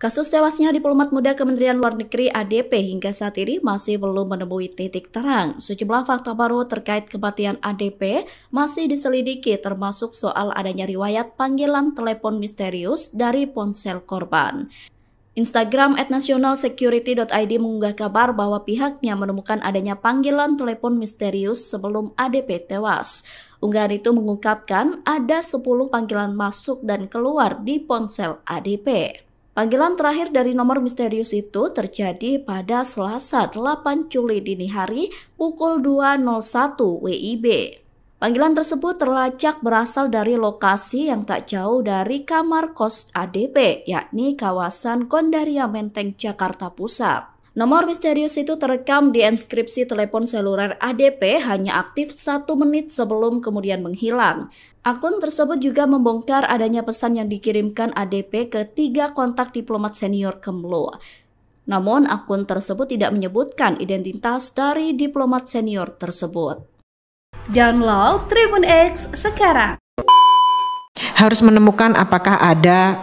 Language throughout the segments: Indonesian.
Kasus tewasnya diplomat muda Kementerian Luar Negeri ADP hingga saat ini masih belum menemui titik terang. Sejumlah fakta baru terkait kematian ADP masih diselidiki, termasuk soal adanya riwayat panggilan telepon misterius dari ponsel korban. Instagram @nationalsecurity.id mengunggah kabar bahwa pihaknya menemukan adanya panggilan telepon misterius sebelum ADP tewas. Unggahan itu mengungkapkan ada 10 panggilan masuk dan keluar di ponsel ADP. Panggilan terakhir dari nomor misterius itu terjadi pada Selasa 8 Juli dini hari pukul 2.01 WIB. Panggilan tersebut terlacak berasal dari lokasi yang tak jauh dari kamar kos ADP, yakni kawasan Gondaria Menteng, Jakarta Pusat. Nomor misterius itu terekam di enskripsi telepon seluler ADP hanya aktif 1 menit sebelum kemudian menghilang. Akun tersebut juga membongkar adanya pesan yang dikirimkan ADP ke 3 kontak diplomat senior Kemlu. Namun akun tersebut tidak menyebutkan identitas dari diplomat senior tersebut. Download Tribun X sekarang. Harus menemukan apakah ada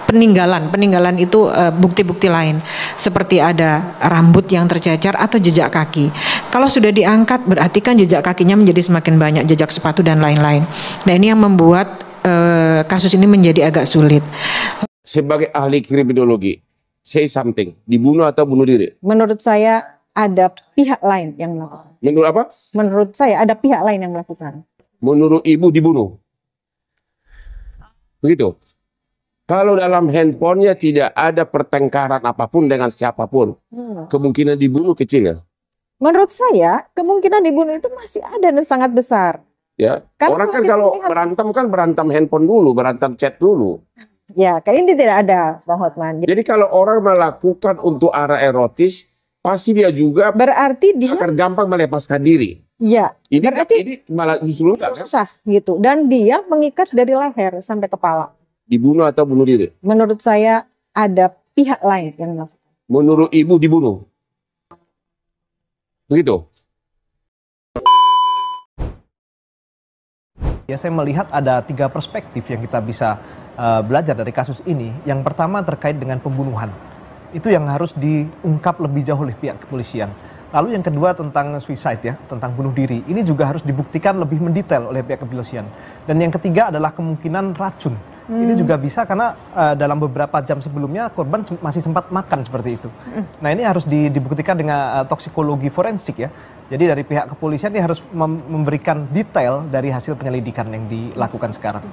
peninggalan itu bukti-bukti lain seperti ada rambut yang tercecer atau jejak kaki. Kalau sudah diangkat berarti kan jejak kakinya menjadi semakin banyak, jejak sepatu dan lain-lain. Nah, ini yang membuat kasus ini menjadi agak sulit. Sebagai ahli kriminologi, say something, dibunuh atau bunuh diri? Menurut saya ada pihak lain yang melakukan. Menurut apa? Menurut saya ada pihak lain yang melakukan. Menurut ibu dibunuh? Begitu? Kalau dalam handphonenya tidak ada pertengkaran apapun dengan siapapun, kemungkinan dibunuh kecil ya? Menurut saya kemungkinan dibunuh itu masih ada dan sangat besar. Ya, karena orang kan kalau berantem handphone dulu, berantem chat dulu. Ya, kayak ini tidak ada, Bang Hotman. Jadi kalau orang melakukan untuk arah erotis, pasti dia juga berarti dia akan gampang melepaskan diri. Ya, ini berarti ini malah justru enggak, susah gitu. Dan dia mengikat dari leher sampai kepala. Dibunuh atau bunuh diri? Menurut saya ada pihak lain yang melakukan. Menurut ibu dibunuh? Begitu? Ya, saya melihat ada 3 perspektif yang kita bisa belajar dari kasus ini. Yang pertama terkait dengan pembunuhan. Itu yang harus diungkap lebih jauh oleh pihak kepolisian. Lalu yang kedua tentang suicide ya, tentang bunuh diri. Ini juga harus dibuktikan lebih mendetail oleh pihak kepolisian. Dan yang ketiga adalah kemungkinan racun. Ini juga bisa karena dalam beberapa jam sebelumnya korban masih sempat makan seperti itu. Nah, ini harus dibuktikan dengan toksikologi forensik ya. Jadi dari pihak kepolisian ini harus memberikan detail dari hasil penyelidikan yang dilakukan sekarang.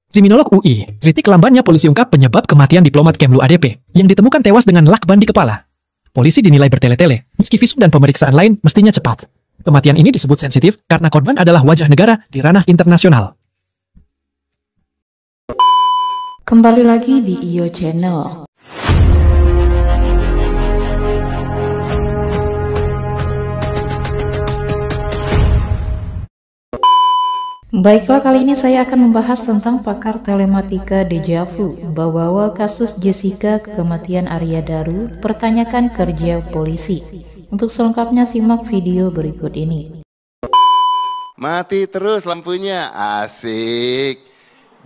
Kriminolog UI kritik lambannya polisi ungkap penyebab kematian diplomat Kemlu ADP yang ditemukan tewas dengan lakban di kepala. Polisi dinilai bertele-tele, meski visum dan pemeriksaan lain mestinya cepat. Kematian ini disebut sensitif karena korban adalah wajah negara di ranah internasional. Kembali lagi di IO Channel. Baiklah, kali ini saya akan membahas tentang pakar telematika deja vu, bawa kasus Jessica kematian Arya Daru, pertanyakan kerja polisi. Untuk selengkapnya simak video berikut ini. Mati terus lampunya, asik.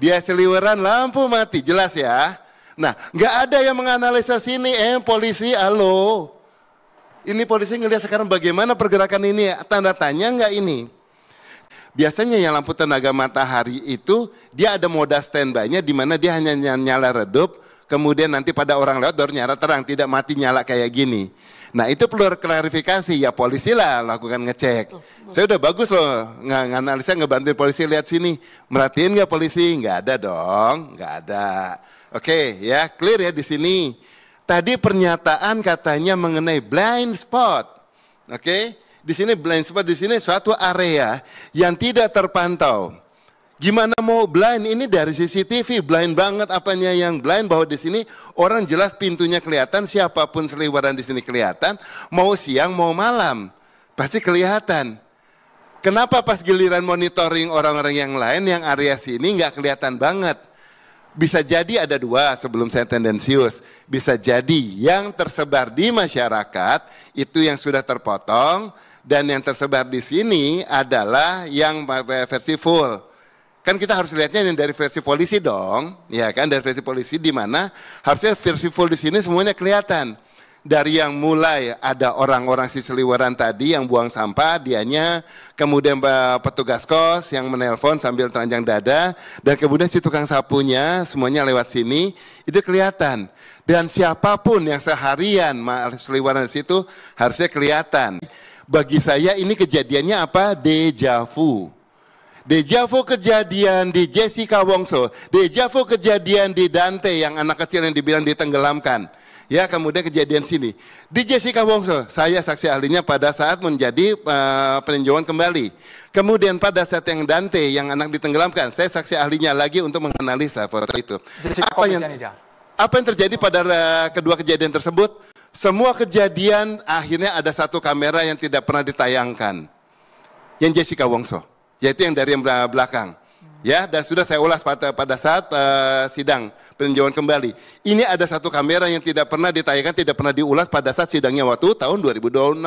Dia seliweran lampu mati, jelas ya. Nah, nggak ada yang menganalisa sini, polisi, halo. Ini polisi ngelihat sekarang bagaimana pergerakan ini, tanda tanya nggak ini? Biasanya yang lampu tenaga matahari itu dia ada moda standby-nya di mana dia hanya nyala redup, kemudian nanti pada orang lewat baru nyala terang, tidak mati nyala kayak gini. Nah, itu perlu klarifikasi, ya polisi lah lakukan ngecek. Saya udah bagus loh nganalisa, ngebantuin polisi, lihat sini. Merhatiin nggak polisi? Nggak ada dong, nggak ada. Oke, ya clear ya di sini. Tadi pernyataan katanya mengenai blind spot. Oke. Di sini blind spot, di sini suatu area yang tidak terpantau. Gimana mau blind? Ini dari CCTV blind banget. Apanya yang blind? Bahwa di sini orang jelas pintunya kelihatan, siapapun seliweran di sini kelihatan. Mau siang mau malam pasti kelihatan. Kenapa pas giliran monitoring orang-orang yang lain yang area sini nggak kelihatan banget? Bisa jadi ada dua sebelum saya tendensius. Bisa jadi yang tersebar di masyarakat itu yang sudah terpotong, dan yang tersebar di sini adalah yang versi full. Kan kita harus lihatnya yang dari versi polisi dong, ya kan, dari versi polisi di mana harusnya versi full di sini semuanya kelihatan. Dari yang mulai ada orang-orang si seliweran tadi yang buang sampah, dianya, kemudian petugas kos yang menelpon sambil telanjang dada, dan kemudian si tukang sapunya, semuanya lewat sini, itu kelihatan. Dan siapapun yang seharian seliweran di situ harusnya kelihatan. Bagi saya ini kejadiannya apa? Deja vu. Deja vu kejadian di Jessica Wongso, deja vu kejadian di Dante yang anak kecil yang dibilang ditenggelamkan. Ya, kemudian kejadian sini. Di Jessica Wongso, saya saksi ahlinya pada saat menjadi peninjauan kembali. Kemudian pada saat yang Dante, yang anak ditenggelamkan, saya saksi ahlinya lagi untuk menganalisa foto itu. Apa yang terjadi pada kedua kejadian tersebut? Semua kejadian akhirnya ada satu kamera yang tidak pernah ditayangkan. Yang Jessica Wongso, yaitu yang dari yang belakang. Ya, dan sudah saya ulas pada saat sidang peninjauan kembali. Ini ada satu kamera yang tidak pernah ditayangkan, tidak pernah diulas pada saat sidangnya waktu tahun 2016.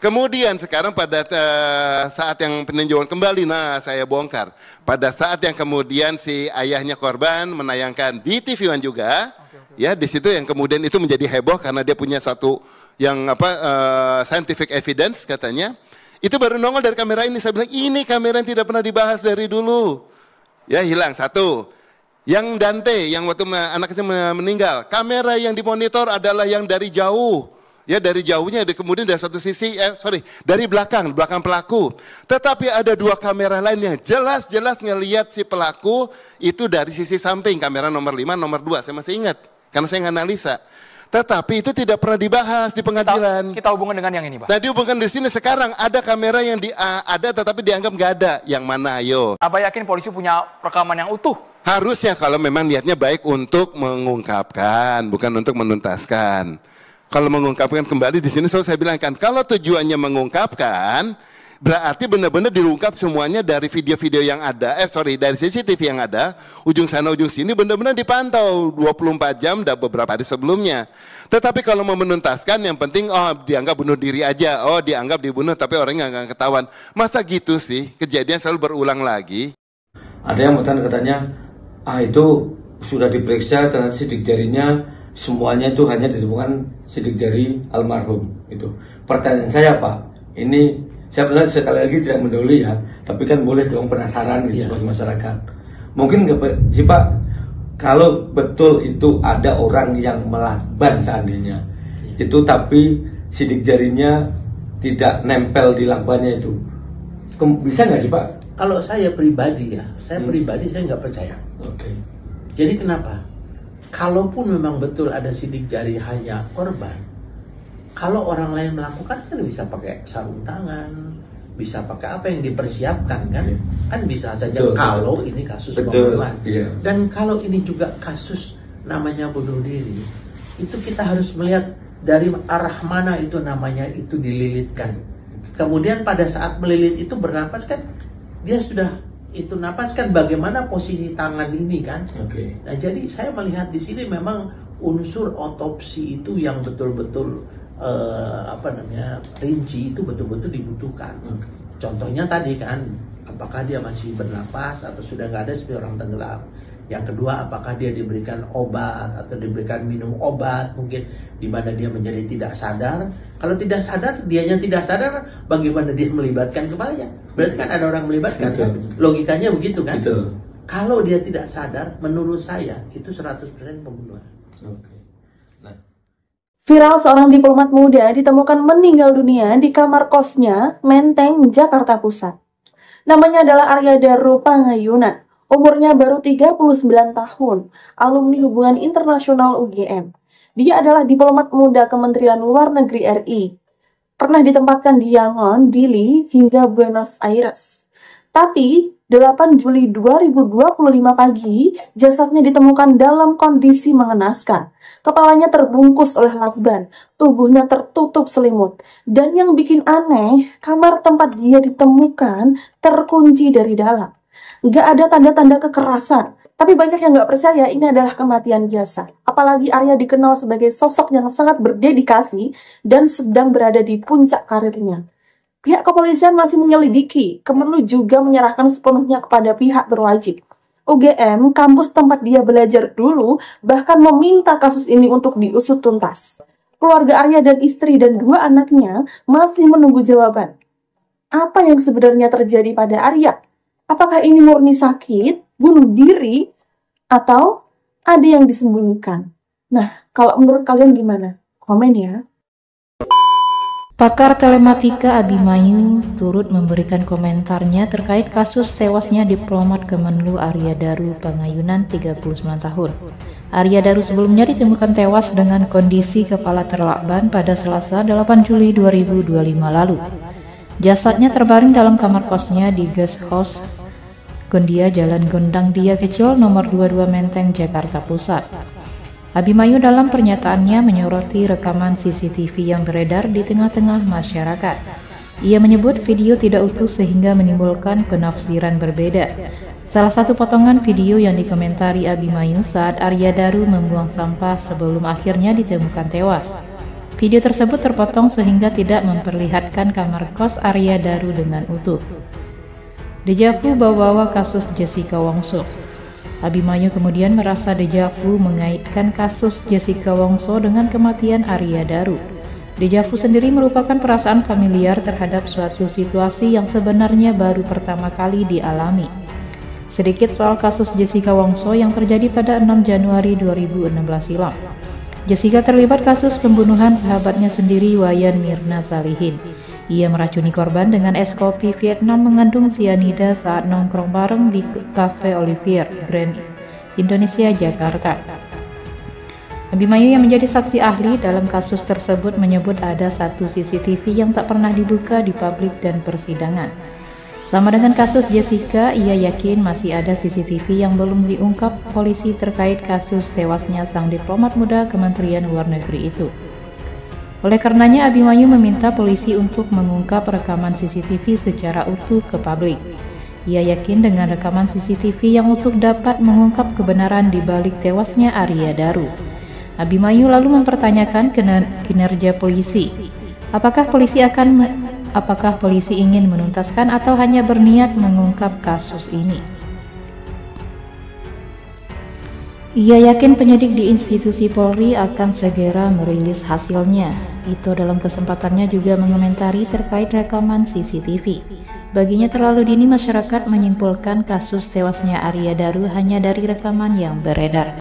Kemudian sekarang pada saat yang peninjauan kembali, nah saya bongkar. Pada saat yang kemudian si ayahnya korban menayangkan di TV One juga, ya di situ yang kemudian itu menjadi heboh karena dia punya satu yang scientific evidence katanya. Itu baru nongol dari kamera ini. Saya bilang ini kamera yang tidak pernah dibahas dari dulu. Ya hilang satu. Yang Dante yang waktu anak kecil meninggal, kamera yang dimonitor adalah yang dari jauh. Ya dari jauhnya, kemudian dari satu sisi, dari belakang pelaku. Tetapi ada dua kamera lain yang jelas-jelas ngelihat si pelaku itu dari sisi samping. Kamera nomor 5, nomor 2, saya masih ingat. Karena saya nganalisa. Tetapi itu tidak pernah dibahas di pengadilan. Kita hubungkan dengan yang ini, Pak. Nah, dihubungkan di sini sekarang ada kamera yang ada tetapi dianggap nggak ada. Yang mana, ayo? Abah yakin polisi punya rekaman yang utuh? Harusnya kalau memang niatnya baik untuk mengungkapkan, bukan untuk menuntaskan. Kalau mengungkapkan kembali di sini saya bilang kan, kalau tujuannya mengungkapkan, berarti benar-benar diungkap semuanya dari video-video yang ada, dari CCTV yang ada, ujung sana ujung sini benar-benar dipantau 24 jam dan beberapa hari sebelumnya. Tetapi kalau mau menuntaskan yang penting dianggap bunuh diri aja, dianggap dibunuh tapi orangnya nggak ketahuan. Masa gitu sih, kejadian selalu berulang lagi. Ada yang katanya, itu sudah diperiksa karena sidik jarinya semuanya itu hanya ditemukan sidik jari almarhum. Itu pertanyaan saya, Pak, ini saya benar sekali lagi tidak mendahului ya, tapi kan boleh dong penasaran gitu sebagai masyarakat. Mungkin sih Pak, kalau betul itu ada orang yang melakban seandainya, itu tapi sidik jarinya tidak nempel di lakbannya itu, bisa nggak sih Pak? Kalau saya pribadi ya, saya nggak percaya. Oke. Jadi kenapa? Kalaupun memang betul ada sidik jari hanya korban, kalau orang lain melakukan kan bisa pakai sarung tangan, bisa pakai apa yang dipersiapkan kan? Kan bisa saja kalau ini kasus pembunuhan. Dan kalau ini juga kasus namanya bunuh diri, itu kita harus melihat dari arah mana itu namanya itu dililitkan. Kemudian pada saat melilit itu bernapas kan, dia sudah itu napas kan bagaimana posisi tangan ini kan? Nah jadi saya melihat di sini memang unsur otopsi itu yang betul-betul rinci itu betul-betul dibutuhkan. Contohnya tadi kan, apakah dia masih bernapas atau sudah nggak ada seperti orang tenggelam. Yang kedua, apakah dia diberikan obat atau diberikan minum obat mungkin di mana dia menjadi tidak sadar. Kalau tidak sadar, dianya tidak sadar, bagaimana dia melibatkan kepalanya? Berarti kan ada orang melibatkan kan? Logikanya begitu kan? Kalau dia tidak sadar, menurut saya itu 100% pembunuhan. Viral seorang diplomat muda ditemukan meninggal dunia di kamar kosnya Menteng, Jakarta Pusat. Namanya adalah Arya Daru Pangayunan, umurnya baru 39 tahun, alumni hubungan internasional UGM. Dia adalah diplomat muda Kementerian Luar Negeri RI. Pernah ditempatkan di Yangon, Dili, hingga Buenos Aires. Tapi, 8 Juli 2025 pagi, jasadnya ditemukan dalam kondisi mengenaskan. Kepalanya terbungkus oleh lakban, tubuhnya tertutup selimut. Dan yang bikin aneh, kamar tempat dia ditemukan terkunci dari dalam. Gak ada tanda-tanda kekerasan, Tapi banyak yang nggak percaya ini adalah kematian biasa. Apalagi Arya dikenal sebagai sosok yang sangat berdedikasi dan sedang berada di puncak karirnya. Pihak kepolisian masih menyelidiki, Kemenlu juga menyerahkan sepenuhnya kepada pihak berwajib. UGM, kampus tempat dia belajar dulu, bahkan meminta kasus ini untuk diusut tuntas. Keluarga Arya dan istri dan 2 anaknya masih menunggu jawaban. Apa yang sebenarnya terjadi pada Arya? Apakah ini murni sakit, bunuh diri, atau ada yang disembunyikan? Nah, kalau menurut kalian gimana? Komen ya. Pakar telematika Abimanyu turut memberikan komentarnya terkait kasus tewasnya diplomat Kemenlu Arya Daru Pangayunan 39 tahun. Arya Daru sebelumnya ditemukan tewas dengan kondisi kepala terlakban pada Selasa 8 Juli 2025 lalu. Jasadnya terbaring dalam kamar kosnya di Guest House Gondia Jalan Gondang Dia Kecil nomor 22 Menteng, Jakarta Pusat. Abimanyu dalam pernyataannya menyoroti rekaman CCTV yang beredar di tengah-tengah masyarakat. Ia menyebut video tidak utuh sehingga menimbulkan penafsiran berbeda. Salah satu potongan video yang dikomentari Abimanyu saat Arya Daru membuang sampah sebelum akhirnya ditemukan tewas. Video tersebut terpotong sehingga tidak memperlihatkan kamar kos Arya Daru dengan utuh. Dejavu bawa-bawa kasus Jessica Wongso. Abimanyu kemudian merasa dejavu mengaitkan kasus Jessica Wongso dengan kematian Arya Daru. Dejavu sendiri merupakan perasaan familiar terhadap suatu situasi yang sebenarnya baru pertama kali dialami. Sedikit soal kasus Jessica Wongso yang terjadi pada 6 Januari 2016 silam. Jessica terlibat kasus pembunuhan sahabatnya sendiri, Wayan Mirna Salihin. Ia meracuni korban dengan es kopi Vietnam mengandung sianida saat nongkrong bareng di Cafe Olivier, Grand Indonesia, Jakarta. Abimanyu yang menjadi saksi ahli dalam kasus tersebut menyebut ada satu CCTV yang tak pernah dibuka di publik dan persidangan. Sama dengan kasus Jessica, ia yakin masih ada CCTV yang belum diungkap polisi terkait kasus tewasnya sang diplomat muda Kementerian Luar Negeri itu. Oleh karenanya, Abimanyu meminta polisi untuk mengungkap rekaman CCTV secara utuh ke publik. Ia yakin dengan rekaman CCTV yang utuh dapat mengungkap kebenaran di balik tewasnya Arya Daru. Abimanyu lalu mempertanyakan kinerja polisi. Apakah polisi ingin menuntaskan atau hanya berniat mengungkap kasus ini? Ia yakin penyidik di institusi Polri akan segera merilis hasilnya. Itu dalam kesempatannya juga mengomentari terkait rekaman CCTV. Baginya terlalu dini masyarakat menyimpulkan kasus tewasnya Arya Daru hanya dari rekaman yang beredar.